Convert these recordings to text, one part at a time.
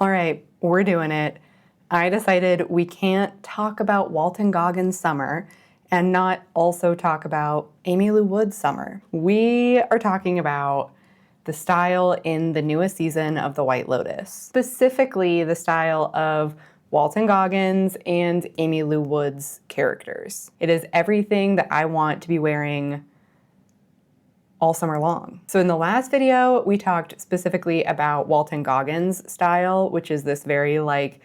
All right, we're doing it. I decided we can't talk about Walton Goggins' summer and not also talk about Aimee Lou Wood's summer. We are talking about the style in the newest season of the White Lotus, specifically the style of Walton Goggins and Aimee Lou Wood's characters. It is everything that I want to be wearing all summer long. So in the last video, we talked specifically about Walton Goggins' style, which is this very like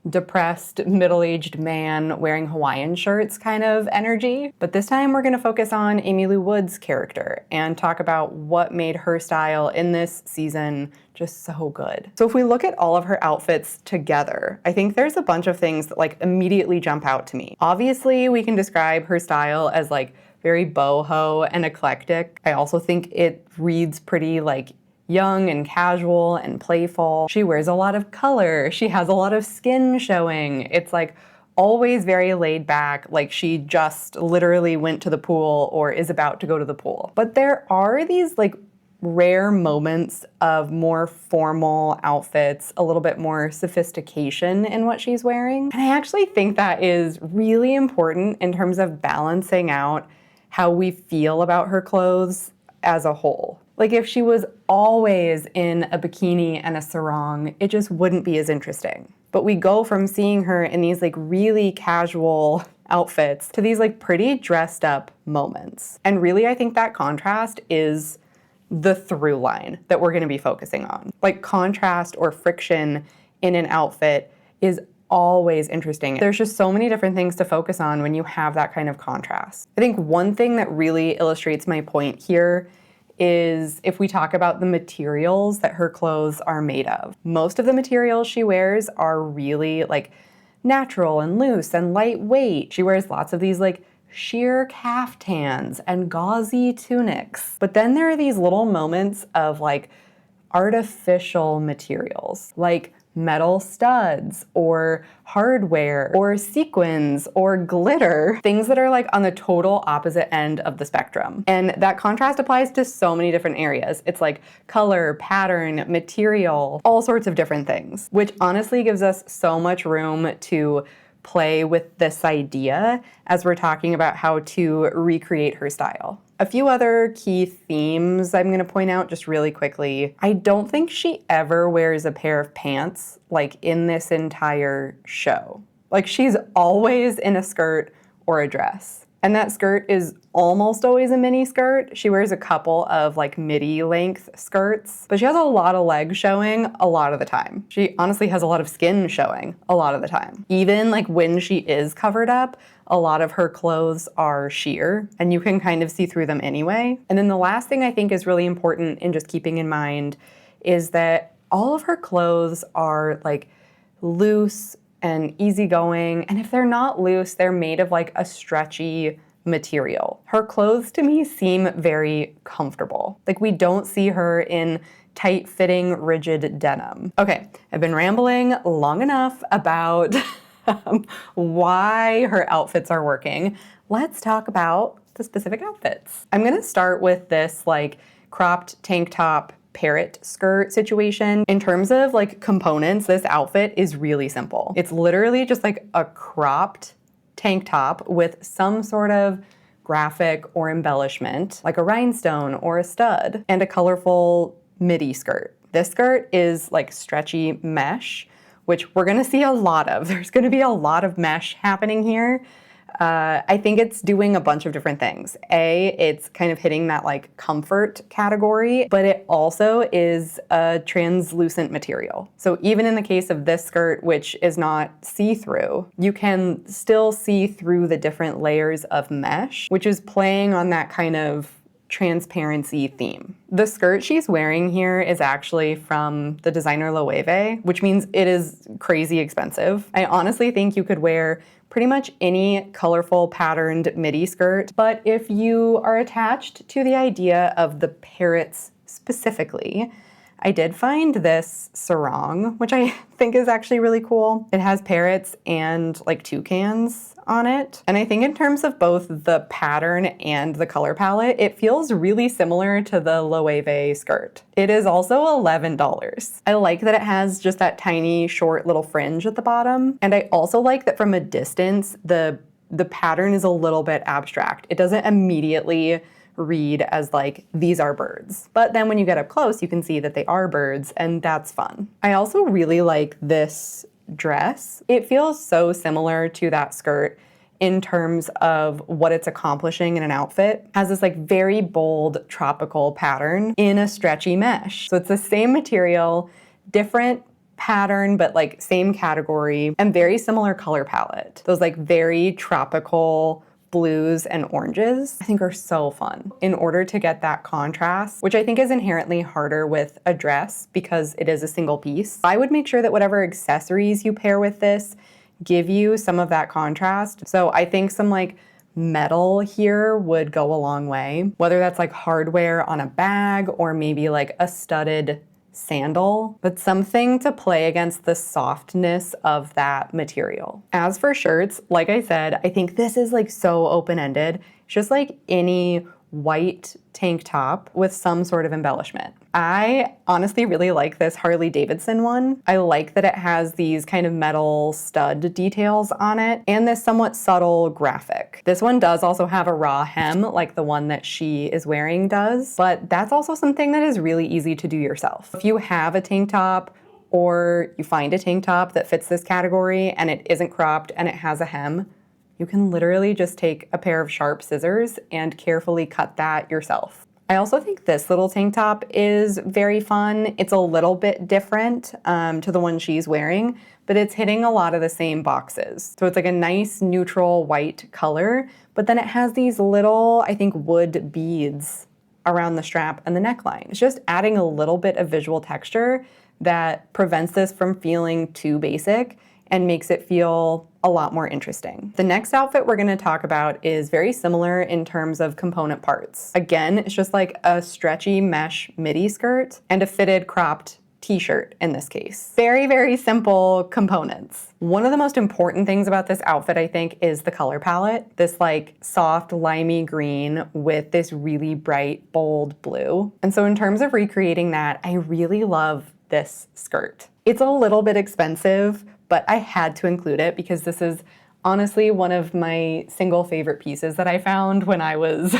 depressed, middle-aged man wearing Hawaiian shirts kind of energy. But this time we're gonna focus on Aimee Lou Wood's character and talk about what made her style in this season just so good. So if we look at all of her outfits together, I think there's a bunch of things that like immediately jump out to me. Obviously, we can describe her style as like very boho and eclectic. I also think it reads pretty like young and casual and playful. She wears a lot of color. She has a lot of skin showing. It's like always very laid back, like she just literally went to the pool or is about to go to the pool. But there are these like rare moments of more formal outfits, a little bit more sophistication in what she's wearing. And I actually think that is really important in terms of balancing out how we feel about her clothes as a whole. Like if she was always in a bikini and a sarong, it just wouldn't be as interesting. But we go from seeing her in these like really casual outfits to these like pretty dressed up moments. And really, I think that contrast is the through line that we're gonna be focusing on. Like contrast or friction in an outfit is always interesting. There's just so many different things to focus on when you have that kind of contrast. I think one thing that really illustrates my point here is if we talk about the materials that her clothes are made of. Most of the materials she wears are really like natural and loose and lightweight. She wears lots of these like sheer caftans and gauzy tunics. But then there are these little moments of like artificial materials, like metal studs or hardware or sequins or glitter, things that are like on the total opposite end of the spectrum. And that contrast applies to so many different areas. It's like color, pattern, material, all sorts of different things, which honestly gives us so much room to play with this idea as we're talking about how to recreate her style. A few other key themes I'm gonna point out just really quickly. I don't think she ever wears a pair of pants like in this entire show. Like she's always in a skirt or a dress. And that skirt is almost always a mini skirt. She wears a couple of like midi length skirts, but she has a lot of legs showing a lot of the time. She honestly has a lot of skin showing a lot of the time. Even like when she is covered up, a lot of her clothes are sheer and you can kind of see through them anyway. And then the last thing I think is really important in just keeping in mind is that all of her clothes are like loose and easygoing, and if they're not loose, they're made of like a stretchy material. Her clothes to me seem very comfortable. Like we don't see her in tight-fitting, rigid denim. Okay, I've been rambling long enough about why her outfits are working. Let's talk about the specific outfits. I'm gonna start with this like cropped tank top parrot skirt situation. In terms of like components, this outfit is really simple. It's literally just like a cropped tank top with some sort of graphic or embellishment, like a rhinestone or a stud, and a colorful midi skirt. This skirt is like stretchy mesh, which we're gonna see a lot of. There's gonna be a lot of mesh happening here. I think it's doing a bunch of different things. It's kind of hitting that like comfort category, but it also is a translucent material. So even in the case of this skirt, which is not see-through, you can still see through the different layers of mesh, which is playing on that kind of transparency theme. The skirt she's wearing here is actually from the designer Loewe, which means it is crazy expensive. I honestly think you could wear pretty much any colorful patterned midi skirt, but if you are attached to the idea of the parrots specifically, I did find this sarong, which I think is actually really cool. It has parrots and like toucans on it. And I think in terms of both the pattern and the color palette, it feels really similar to the Loewe skirt. It is also $11. I like that it has just that tiny short little fringe at the bottom. And I also like that from a distance, the pattern is a little bit abstract. It doesn't immediately read as like, these are birds. But then when you get up close, you can see that they are birds, and that's fun. I also really like this dress. It feels so similar to that skirt in terms of what it's accomplishing in an outfit. It has this like very bold tropical pattern in a stretchy mesh. So it's the same material, different pattern, but like same category, and very similar color palette. Those like very tropical blues and oranges, I think are so fun in order to get that contrast, which I think is inherently harder with a dress because it is a single piece. I would make sure that whatever accessories you pair with this give you some of that contrast. So I think some like metal here would go a long way, whether that's like hardware on a bag or maybe like a studded sandal, but something to play against the softness of that material. As for shirts, like I said, I think this is like so open-ended. It's just like any white tank top with some sort of embellishment. I honestly really like this Harley Davidson one. I like that it has these kind of metal stud details on it and this somewhat subtle graphic. This one does also have a raw hem like the one that she is wearing does, but that's also something that is really easy to do yourself. If you have a tank top or you find a tank top that fits this category and it isn't cropped and it has a hem, you can literally just take a pair of sharp scissors and carefully cut that yourself. I also think this little tank top is very fun. It's a little bit different to the one she's wearing, but it's hitting a lot of the same boxes. So it's like a nice neutral white color, but then it has these little, I think, wood beads around the strap and the neckline. It's just adding a little bit of visual texture that prevents this from feeling too basic and makes it feel a lot more interesting. The next outfit we're gonna talk about is very similar in terms of component parts. Again, it's just like a stretchy mesh midi skirt and a fitted cropped t-shirt in this case. Very, very simple components. One of the most important things about this outfit, I think, is the color palette. This like soft limey green with this really bright, bold blue. And so in terms of recreating that, I really love this skirt. It's a little bit expensive, but I had to include it because this is honestly one of my single favorite pieces that I found when I was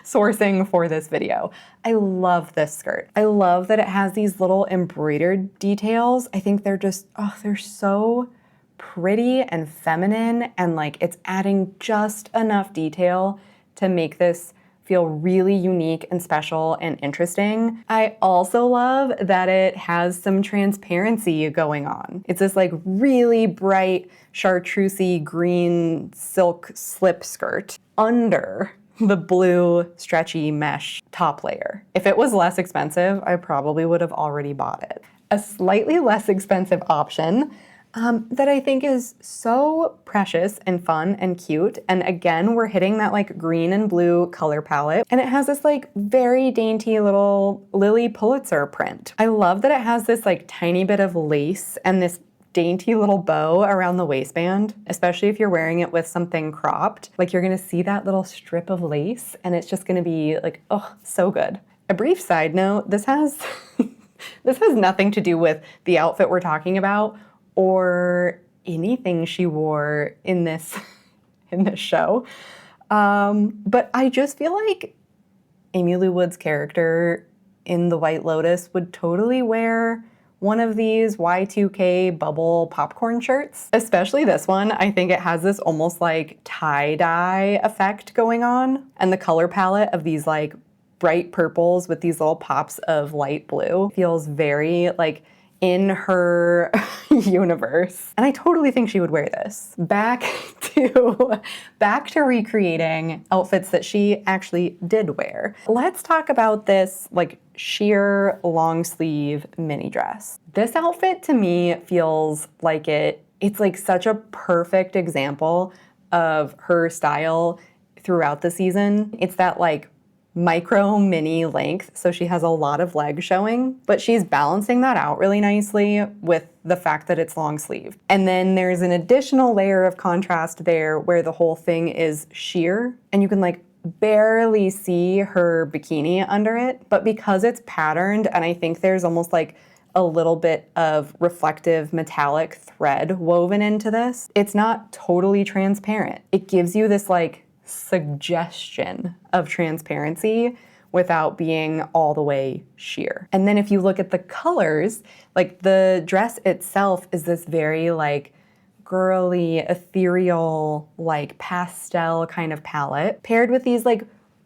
sourcing for this video. I love this skirt. I love that it has these little embroidered details. I think they're just, oh, they're so pretty and feminine, and like it's adding just enough detail to make this feel really unique and special and interesting. I also love that it has some transparency going on. It's this like really bright chartreusey green silk slip skirt under the blue stretchy mesh top layer. If it was less expensive, I probably would have already bought it. A slightly less expensive option that I think is so precious and fun and cute. And again, we're hitting that like green and blue color palette. And it has this like very dainty little Lily Pulitzer print. I love that it has this like tiny bit of lace and this dainty little bow around the waistband, especially if you're wearing it with something cropped. Like you're gonna see that little strip of lace and it's just gonna be like, oh, so good. A brief side note, this has nothing to do with the outfit we're talking about or anything she wore in this show. But I just feel like Aimee Lou Wood's character in the White Lotus would totally wear one of these Y2K bubble popcorn shirts, especially this one. I think it has this almost like tie-dye effect going on, and the color palette of these like bright purples with these little pops of light blue feels very like in her universe. And I totally think she would wear this. Back to recreating outfits that she actually did wear. Let's talk about this like sheer long sleeve mini dress. This outfit to me feels like it's like such a perfect example of her style throughout the season. It's that like micro mini length, so she has a lot of leg showing, but she's balancing that out really nicely with the fact that it's long sleeve. And then there's an additional layer of contrast there where the whole thing is sheer, and you can like barely see her bikini under it, but because it's patterned, and I think there's almost like a little bit of reflective metallic thread woven into this, it's not totally transparent. It gives you this like suggestion of transparency without being all the way sheer. And then if you look at the colors, like the dress itself is this very like girly, ethereal, like pastel kind of palette, paired with these like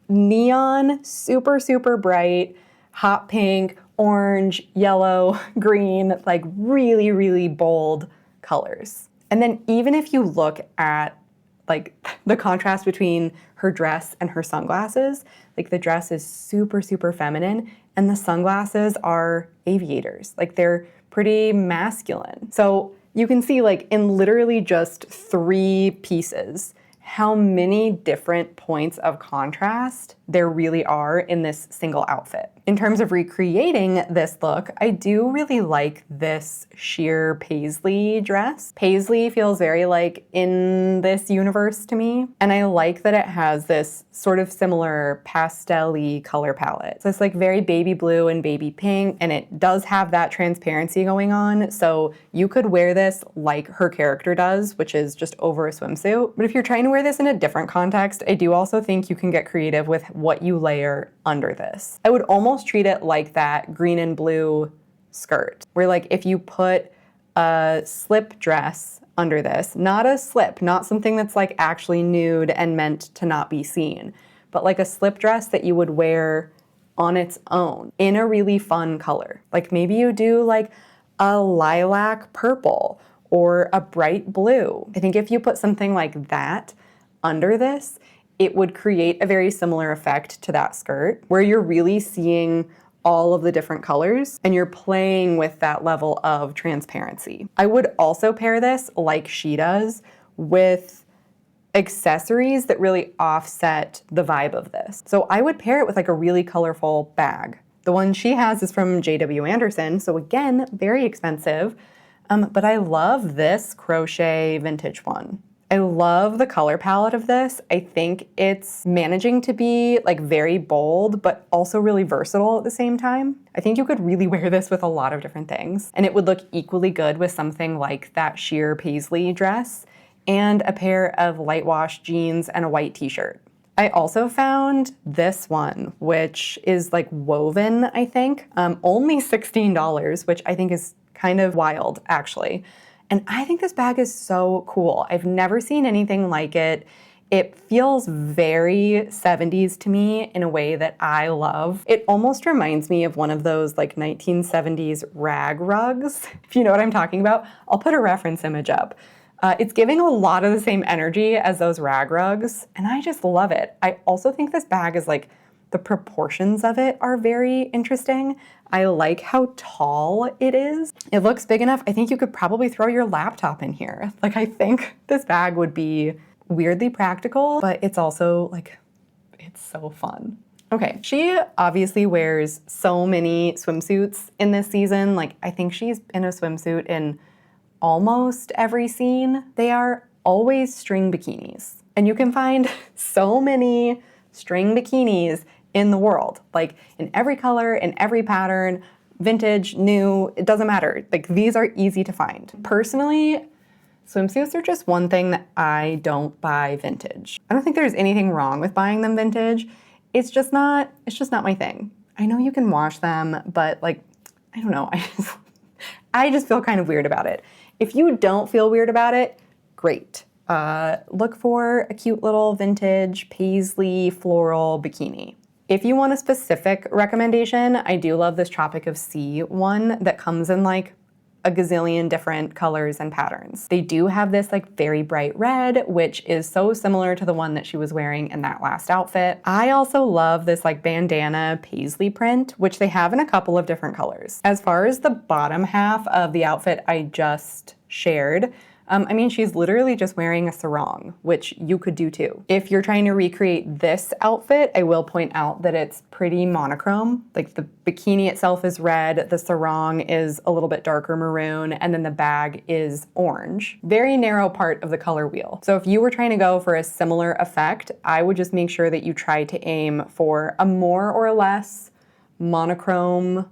neon, super, super bright, hot pink, orange, yellow, green, like really, really bold colors. And then even if you look at like the contrast between her dress and her sunglasses, like the dress is super, super feminine and the sunglasses are aviators. Like they're pretty masculine. So you can see like in literally just 3 pieces, how many different points of contrast there really are in this single outfit. In terms of recreating this look, I do really like this sheer paisley dress. Paisley feels very like in this universe to me, and I like that it has this sort of similar pastel-y color palette. So it's like very baby blue and baby pink, and it does have that transparency going on, so you could wear this like her character does, which is just over a swimsuit. But if you're trying to wear this in a different context, I do also think you can get creative with what you layer under this. I would almost treat it like that green and blue skirt, where like if you put a slip dress under this, not a slip, not something that's like actually nude and meant to not be seen, but like a slip dress that you would wear on its own in a really fun color. Like maybe you do like a lilac purple or a bright blue. I think if you put something like that under this, it would create a very similar effect to that skirt, where you're really seeing all of the different colors and you're playing with that level of transparency. I would also pair this, like she does, with accessories that really offset the vibe of this. So I would pair it with like a really colorful bag. The one she has is from J.W. Anderson, so again, very expensive, but I love this crochet vintage one. I love the color palette of this. I think it's managing to be like very bold, but also really versatile at the same time. I think you could really wear this with a lot of different things, and it would look equally good with something like that sheer paisley dress and a pair of light wash jeans and a white t-shirt. I also found this one, which is like woven, I think, only $16, which I think is kind of wild, actually. And I think this bag is so cool. I've never seen anything like it. It feels very 70s to me in a way that I love. It almost reminds me of one of those like 1970s rag rugs, if you know what I'm talking about. I'll put a reference image up. It's giving a lot of the same energy as those rag rugs, and I just love it. I also think this bag is like, the proportions of it are very interesting. I like how tall it is. It looks big enough. I think you could probably throw your laptop in here. Like, I think this bag would be weirdly practical, but it's also like, it's so fun. Okay, she obviously wears so many swimsuits in this season. Like, I think she's in a swimsuit in almost every scene. They are always string bikinis. And you can find so many string bikinis in the world, like in every color, in every pattern, vintage, new, it doesn't matter. Like, these are easy to find. Personally, swimsuits are just one thing that I don't buy vintage. I don't think there's anything wrong with buying them vintage. It's just not my thing. I know you can wash them, but like, I don't know, I just feel kind of weird about it. If you don't feel weird about it, great. Look for a cute little vintage paisley floral bikini. If you want a specific recommendation, I do love this Tropic of Sea one that comes in like a gazillion different colors and patterns. They do have this like very bright red, which is so similar to the one that she was wearing in that last outfit. I also love this like bandana paisley print, which they have in a couple of different colors. As far as the bottom half of the outfit I just shared, I mean, she's literally just wearing a sarong, which you could do too. If you're trying to recreate this outfit, I will point out that it's pretty monochrome. Like the bikini itself is red, the sarong is a little bit darker maroon, and then the bag is orange. Very narrow part of the color wheel. So if you were trying to go for a similar effect, I would just make sure that you try to aim for a more or less monochrome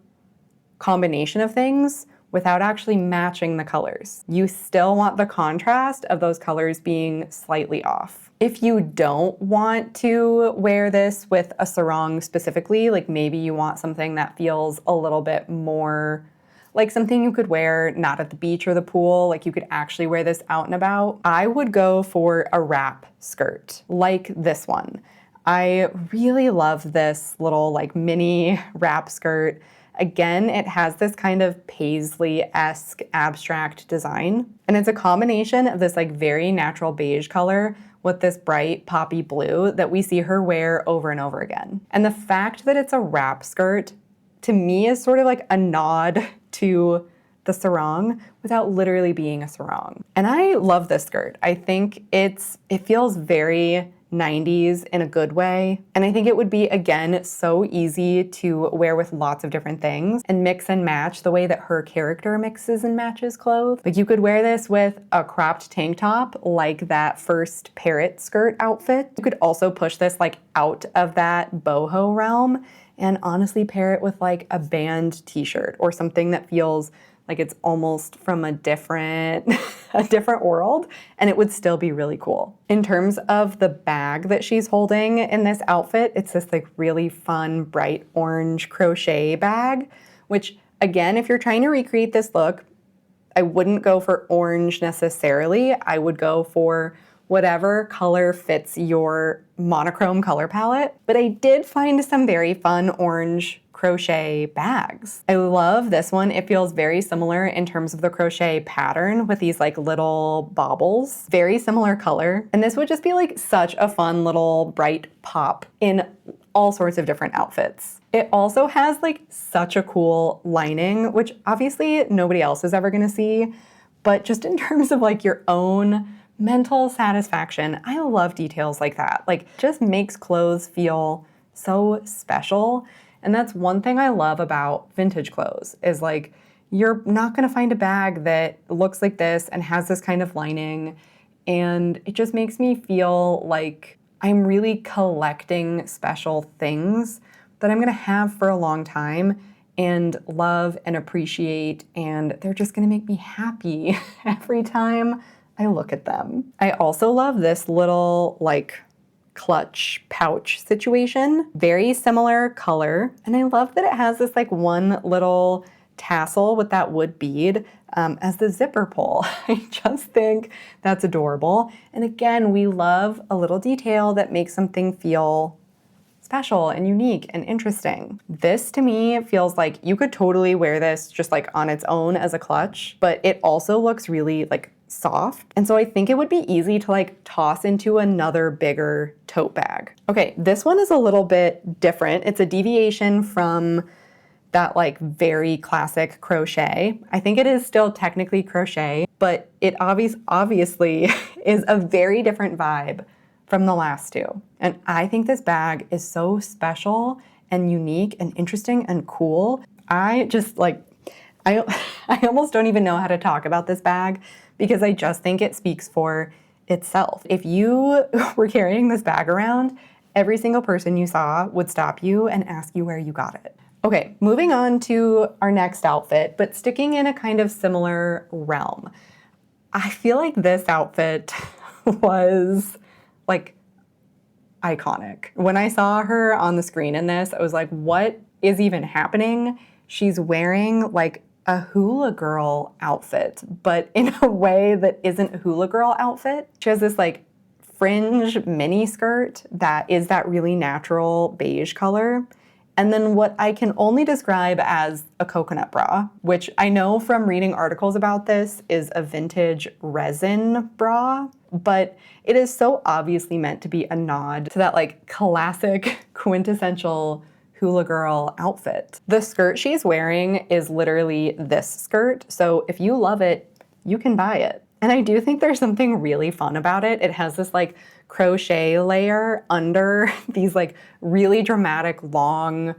combination of things without actually matching the colors. You still want the contrast of those colors being slightly off. If you don't want to wear this with a sarong specifically, like maybe you want something that feels a little bit more like something you could wear not at the beach or the pool, like you could actually wear this out and about, I would go for a wrap skirt like this one. I really love this little like mini wrap skirt. Again, it has this kind of paisley-esque abstract design. And it's a combination of this like very natural beige color with this bright poppy blue that we see her wear over and over again. And the fact that it's a wrap skirt, to me, is sort of like a nod to the sarong without literally being a sarong. And I love this skirt. I think it feels very 90s in a good way. And I think it would be, again, so easy to wear with lots of different things and mix and match the way that her character mixes and matches clothes. Like you could wear this with a cropped tank top like that first parrot skirt outfit. You could also push this like out of that boho realm and honestly pair it with like a band t-shirt or something that feels like it's almost from a different world, and it would still be really cool. In terms of the bag that she's holding in this outfit, it's this like really fun, bright orange crochet bag, which again, if you're trying to recreate this look, I wouldn't go for orange necessarily. I would go for whatever color fits your monochrome color palette. But I did find some very fun orange crochet bags. I love this one. It feels very similar in terms of the crochet pattern with these like little baubles. Very similar color. And this would just be like such a fun little bright pop in all sorts of different outfits. It also has like such a cool lining, which obviously nobody else is ever gonna see, but just in terms of like your own mental satisfaction, I love details like that. Like just makes clothes feel so special. And that's one thing I love about vintage clothes is like, you're not gonna find a bag that looks like this and has this kind of lining. And it just makes me feel like I'm really collecting special things that I'm gonna have for a long time and love and appreciate. And they're just gonna make me happy every time I look at them. I also love this little like clutch pouch situation. Very similar color. And I love that it has this like one little tassel with that wood bead as the zipper pull. I just think that's adorable. And again, we love a little detail that makes something feel special and unique and interesting. This to me feels like you could totally wear this just like on its own as a clutch, but it also looks really like soft. And so I think it would be easy to like toss into another bigger tote bag. Okay, this one is a little bit different. It's a deviation from that like very classic crochet. I think it is still technically crochet, but it obviously is a very different vibe from the last two. And I think this bag is so special and unique and interesting and cool. I just like, I almost don't even know how to talk about this bag because I just think it speaks for itself. If you were carrying this bag around, every single person you saw would stop you and ask you where you got it. Okay, moving on to our next outfit, but sticking in a kind of similar realm. I feel like this outfit was like iconic. When I saw her on the screen in this, I was like, what is even happening? She's wearing like a hula girl outfit, but in a way that isn't a hula girl outfit. She has this like fringe mini skirt that is that really natural beige color. And then what I can only describe as a coconut bra, which I know from reading articles about this is a vintage resin bra, but it is so obviously meant to be a nod to that like classic quintessential hula girl outfit. The skirt she's wearing is literally this skirt, so if you love it, you can buy it. And I do think there's something really fun about it. It has this like crochet layer under these like really dramatic long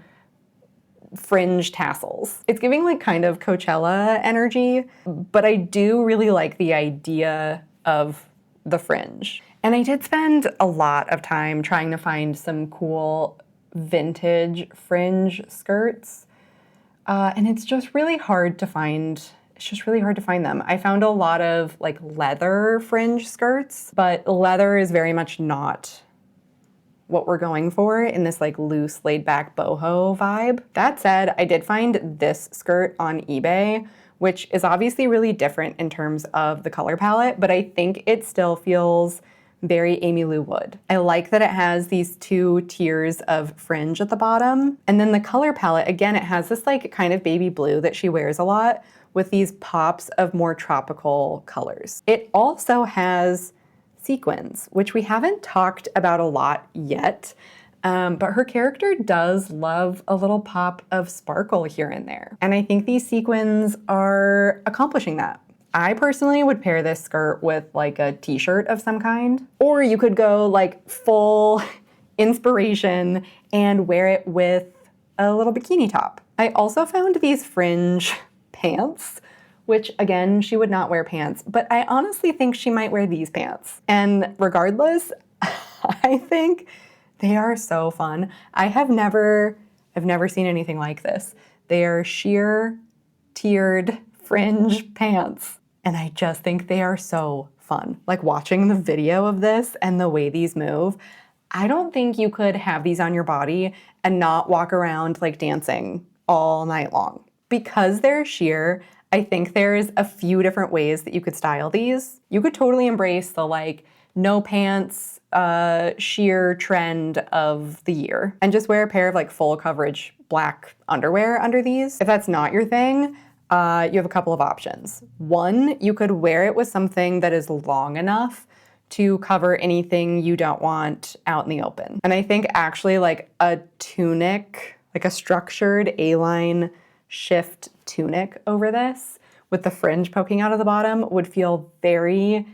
fringe tassels. It's giving like kind of Coachella energy, but I do really like the idea of the fringe. And I did spend a lot of time trying to find some cool vintage fringe skirts. And it's just really hard to find. It's just really hard to find them. I found a lot of like leather fringe skirts, but leather is very much not what we're going for in this like loose, laid back boho vibe. That said, I did find this skirt on eBay, which is obviously really different in terms of the color palette, but I think it still feels very Aimee Lou Wood. I like that it has these two tiers of fringe at the bottom. And then the color palette, again, it has this like kind of baby blue that she wears a lot with these pops of more tropical colors. It also has sequins, which we haven't talked about a lot yet, but her character does love a little pop of sparkle here and there. And I think these sequins are accomplishing that. I personally would pair this skirt with like a t-shirt of some kind, or you could go like full inspiration and wear it with a little bikini top. I also found these fringe pants, which again, she would not wear pants, but I honestly think she might wear these pants. And regardless, I think they are so fun. I've never seen anything like this. They are sheer tiered fringe pants. And I just think they are so fun. Like watching the video of this and the way these move, I don't think you could have these on your body and not walk around like dancing all night long. Because they're sheer, I think there's a few different ways that you could style these. You could totally embrace the like no pants, sheer trend of the year and just wear a pair of like full coverage black underwear under these. If that's not your thing, you have a couple of options. One, you could wear it with something that is long enough to cover anything you don't want out in the open. And I think actually like a tunic, like a structured A-line shift tunic over this with the fringe poking out of the bottom would feel very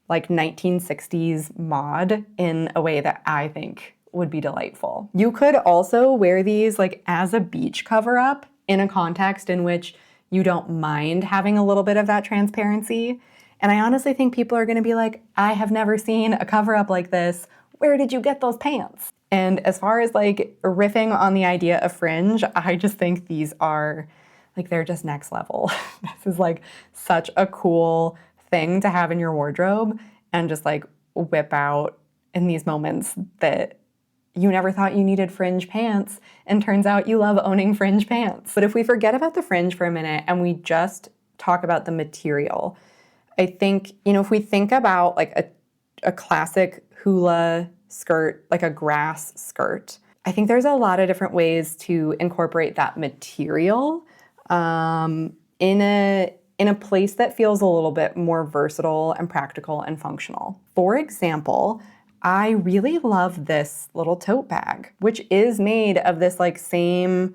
like 1960s mod in a way that I think would be delightful. You could also wear these like as a beach cover up in a context in which you don't mind having a little bit of that transparency. And I honestly think people are gonna be like, I have never seen a cover up like this. Where did you get those pants? And as far as like riffing on the idea of fringe, I just think these are like, they're just next level. This is like such a cool thing to have in your wardrobe and just like whip out in these moments that you never thought you needed fringe pants, and turns out you love owning fringe pants. But if we forget about the fringe for a minute and we just talk about the material, I think, you know, if we think about like a classic hula skirt, like a grass skirt, I think there's a lot of different ways to incorporate that material in a place that feels a little bit more versatile and practical and functional. For example, I really love this little tote bag, which is made of this like same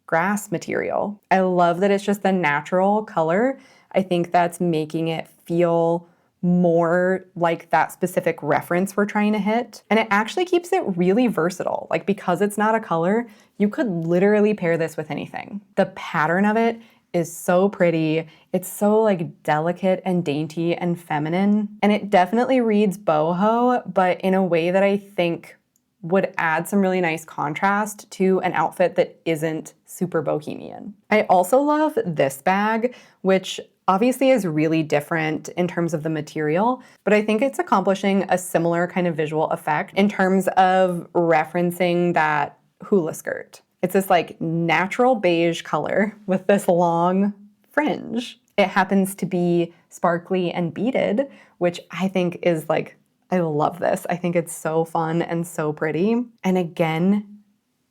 grass material. I love that it's just the natural color. I think that's making it feel more like that specific reference we're trying to hit. And it actually keeps it really versatile. Like because it's not a color, you could literally pair this with anything. The pattern of it is so pretty. It's so like delicate and dainty and feminine. And it definitely reads boho, but in a way that I think would add some really nice contrast to an outfit that isn't super bohemian. I also love this bag, which obviously is really different in terms of the material, but I think it's accomplishing a similar kind of visual effect in terms of referencing that hula skirt. It's this like natural beige color with this long fringe. It happens to be sparkly and beaded, which I think is like, I love this. I think it's so fun and so pretty. And again,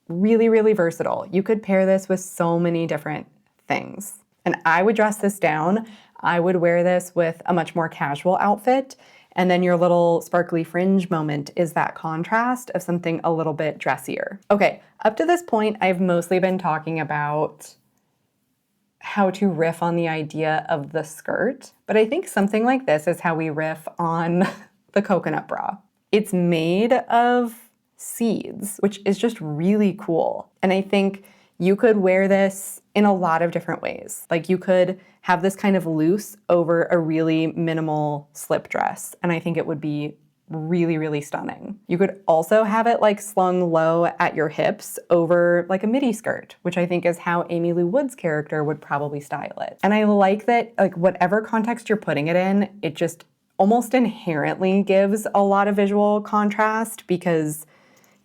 really, really versatile. You could pair this with so many different things. And I would dress this down. I would wear this with a much more casual outfit. And then your little sparkly fringe moment is that contrast of something a little bit dressier. Okay, up to this point, I've mostly been talking about how to riff on the idea of the skirt, but I think something like this is how we riff on the coconut bra. It's made of seeds, which is just really cool. And I think you could wear this in a lot of different ways. Like you could have this kind of loose over a really minimal slip dress, and I think it would be really, really stunning. You could also have it like slung low at your hips over like a midi skirt, which I think is how Aimee Lou Wood's character would probably style it. And I like that like whatever context you're putting it in, it just almost inherently gives a lot of visual contrast because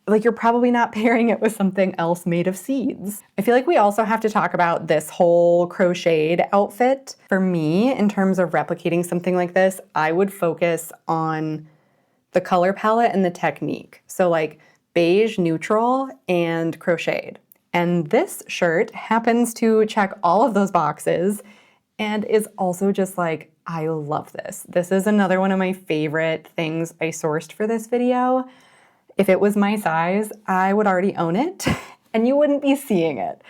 like you're probably not pairing it with something else made of seeds. I feel like we also have to talk about this whole crocheted outfit. For me, in terms of replicating something like this, I would focus on the color palette and the technique. So like beige, neutral, and crocheted. And this shirt happens to check all of those boxes and is also just like, I love this. This is another one of my favorite things I sourced for this video. If it was my size, I would already own it and you wouldn't be seeing it.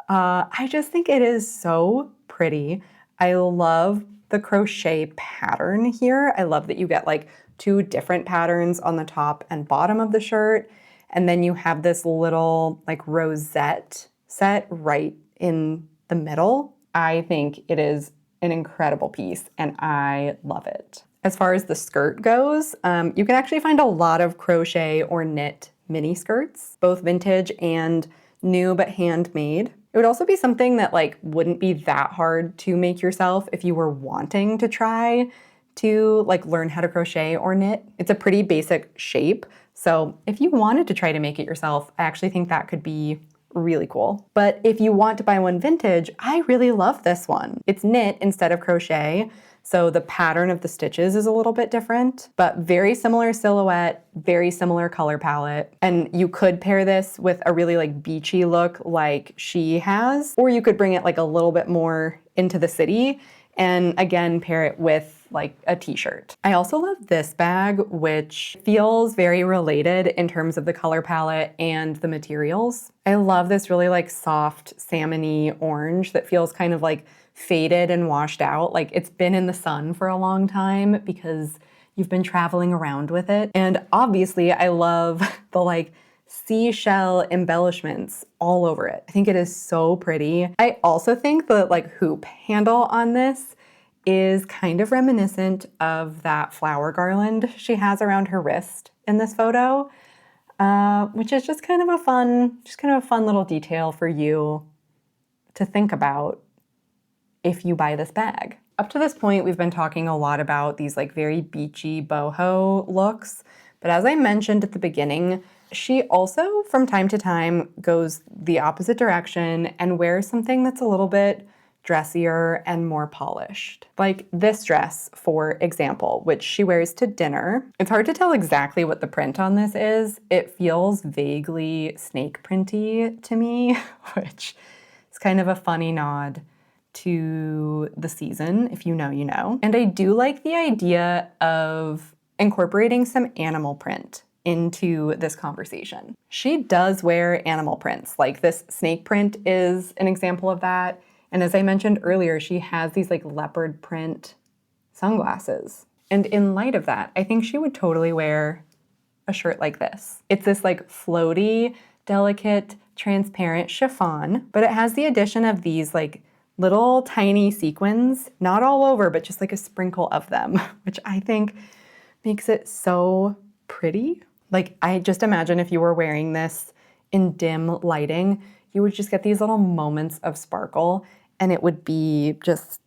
I just think it is so pretty. I love the crochet pattern here. I love that you get like 2 different patterns on the top and bottom of the shirt. And then you have this little like rosette set right in the middle. I think it is an incredible piece and I love it. As far as the skirt goes, you can actually find a lot of crochet or knit mini skirts, both vintage and new but handmade. It would also be something that like wouldn't be that hard to make yourself if you were wanting to try to like learn how to crochet or knit. It's a pretty basic shape. So if you wanted to try to make it yourself, I actually think that could be really cool. But if you want to buy one vintage, I really love this one. It's knit instead of crochet. So the pattern of the stitches is a little bit different, but very similar silhouette, very similar color palette. And you could pair this with a really like beachy look like she has, or you could bring it like a little bit more into the city and again, pair it with like a t-shirt. I also love this bag, which feels very related in terms of the color palette and the materials. I love this really like soft salmon-y orange that feels kind of like faded and washed out. Like it's been in the sun for a long time because you've been traveling around with it. And obviously I love the like seashell embellishments all over it. I think it is so pretty. I also think the like hoop handle on this is kind of reminiscent of that flower garland she has around her wrist in this photo, which is just kind of a fun little detail for you to think about if you buy this bag. Up to this point, we've been talking a lot about these like very beachy boho looks, but as I mentioned at the beginning, she also from time to time goes the opposite direction and wears something that's a little bit dressier and more polished. Like this dress, for example, which she wears to dinner. It's hard to tell exactly what the print on this is. It feels vaguely snake printy to me, which is kind of a funny nod to the season. If you know, you know. And I do like the idea of incorporating some animal print into this conversation. She does wear animal prints. Like this snake print is an example of that. And as I mentioned earlier, she has these like leopard print sunglasses. And in light of that, I think she would totally wear a shirt like this. It's this like floaty, delicate, transparent chiffon, but it has the addition of these like little tiny sequins, not all over, but just like a sprinkle of them, which I think makes it so pretty. Like I just imagine if you were wearing this in dim lighting, you would just get these little moments of sparkle and it would be just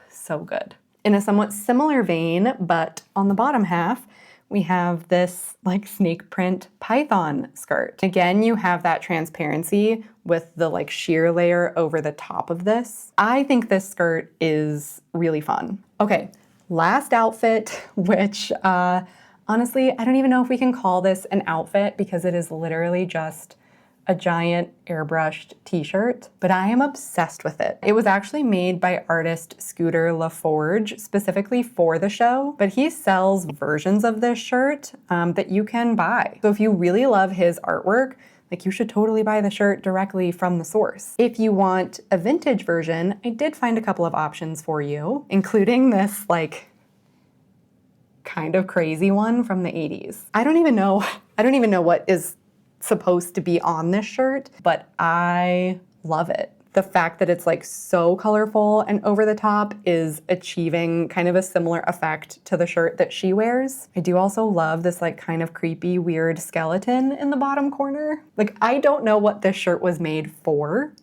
so good. In a somewhat similar vein, but on the bottom half, we have this like snake print python skirt. Again, you have that transparency with the like sheer layer over the top of this. I think this skirt is really fun. Okay, last outfit, which honestly, I don't even know if we can call this an outfit because it is literally just a giant airbrushed t-shirt, but I am obsessed with it. It was actually made by artist Scooter LaForge specifically for the show, but he sells versions of this shirt that you can buy. So if you really love his artwork, Like, you should totally buy the shirt directly from the source. If you want a vintage version, I did find a couple of options for you, including this like kind of crazy one from the 80s. I don't even know what is supposed to be on this shirt, but I love it. The fact that it's like so colorful and over the top is achieving kind of a similar effect to the shirt that she wears. I do also love this like kind of creepy, weird skeleton in the bottom corner. Like, I don't know what this shirt was made for,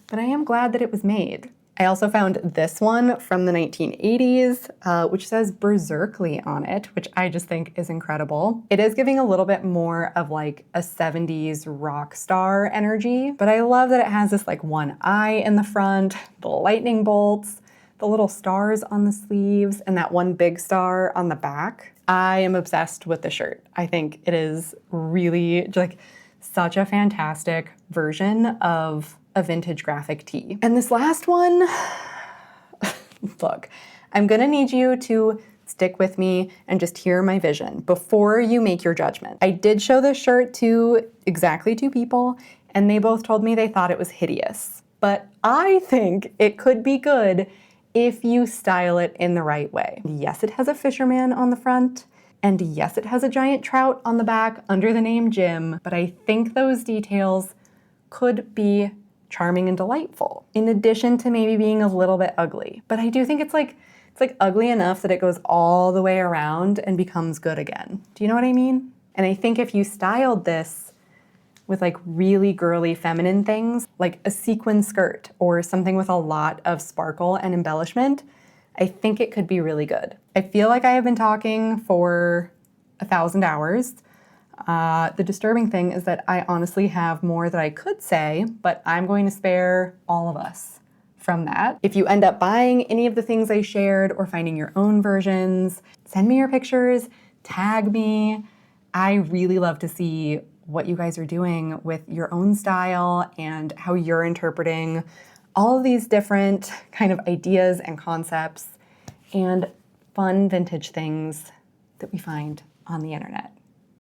but I am glad that it was made. I also found this one from the 1980s, which says Berserkly on it, which I just think is incredible. It is giving a little bit more of like a 70s rock star energy, but I love that it has this like one eye in the front, the lightning bolts, the little stars on the sleeves, and that one big star on the back. I am obsessed with the shirt. I think it is really like such a fantastic version of a vintage graphic tee. And this last one, look, I'm gonna need you to stick with me and just hear my vision before you make your judgment. I did show this shirt to exactly 2 people, and they both told me they thought it was hideous. But I think it could be good if you style it in the right way. Yes, it has a fisherman on the front, and yes, it has a giant trout on the back under the name Jim, but I think those details could be charming and delightful, in addition to maybe being a little bit ugly. But I do think it's like ugly enough that it goes all the way around and becomes good again. Do you know what I mean? And I think if you styled this with like really girly feminine things, like a sequin skirt or something with a lot of sparkle and embellishment, I think it could be really good. I feel like I have been talking for 1,000 hours. The disturbing thing is that I honestly have more that I could say, but I'm going to spare all of us from that. If you end up buying any of the things I shared or finding your own versions, send me your pictures, tag me. I really love to see what you guys are doing with your own style and how you're interpreting all of these different kind of ideas and concepts and fun vintage things that we find on the internet.